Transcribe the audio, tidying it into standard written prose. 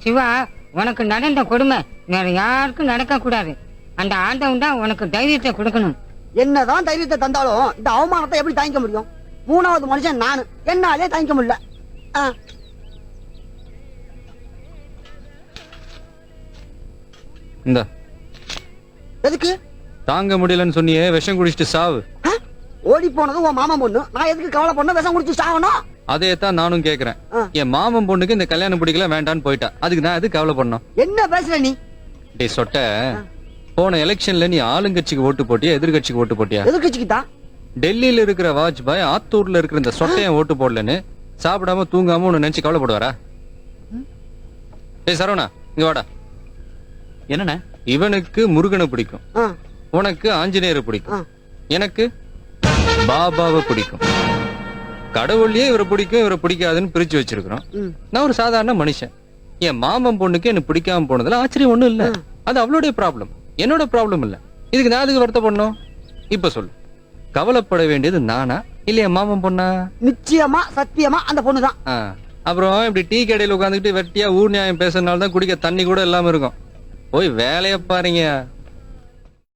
சிவா, உனக்கு நடந்த கொடுமை வேற யாருக்கும் நடக்க கூடாது. அந்த ஆண்டவன் தான் உனக்கு தைரியத்தை கொடுக்கணும். என்னதான் தைரியத்தை தந்தாலும் இந்த அவமானத்தை எப்படி தாங்கிக்க முடியும்? 3வது மனுஷன் நானு, என்னாலே தாங்கிக்க முடியல. இந்த எதுக்கு? தாங்க முடியலன்னு சொன்னியே, விஷம் குடிச்சிட்டு சாவு. ஓடி போனது உன் மாமன் பொண்ணு, நான் எதுக்கு கவலை பண்ண விஷம் குடிச்சு சாகணும்? அதையத்தான் நானும் கேக்குறேன். என் மாமன் பொண்ணுக்கு இந்த கல்யாணம் பிடிக்கல, வேண்டான்னு போயிட்டா. அதுக்கு நான் எதுக்கு கவலை பண்ணோம்? என்ன பேசுற நீ? டேய் சொட்ட, போன எலெக்ஷன்ல நீ ஆளுங்கட்சிக்கு ஓட்டு போட்டியா எதிர்கட்சிக்கு ஓட்டு போட்டியா? எதிர்கட்சிக்கு தான். டெல்லியில இருக்கிற வாஜ்பாய் ஆத்தூர்ல இருக்கிற இந்த சொட்டையன் ஓட்டு போடலன்னு சாப்பிடாம தூங்காம உன்னை நினைச்சு கவலைப்படுவாரா? டேய் சரவணா, இங்க வாடா. என்னண்ணே? இவனுக்கு முருகனை பிடிக்கும், உனக்கு ஆஞ்சநேயரை பிடிக்கும், எனக்கு பாபாவை பிடிக்கும். கடவுள்லயே இவரை பிடிக்கும் இவரை பிடிக்காதுன்னு பிரிச்சு வச்சிருக்கிறோம். நான் ஒரு சாதாரண மனுஷன். என் மாமன் பொண்ணுக்கு எனக்கு பிடிக்காம போனதுல ஆச்சரியம் ஒண்ணும் இல்ல. அது அவளுடைய ப்ராப்ளம், என்னோட ப்ராப்ளம் இல்ல. இதுக்கு நான் அதுக்கு வருத்தப்படணும்? இப்ப சொல்லு, கவலைப்பட வேண்டியது நானா இல்ல என் மாமன் பொண்ணா? நிச்சயமா சத்தியமா அந்த பொண்ணுதான். அப்புறம் இப்படி டீ கடையில உட்காந்துக்கிட்டு வெட்டியா ஊர் நியாயம் பேசுறதுனால தான் குடிக்க தண்ணி கூட இல்லாம இருக்கும். போய் வேலைய பாருங்க.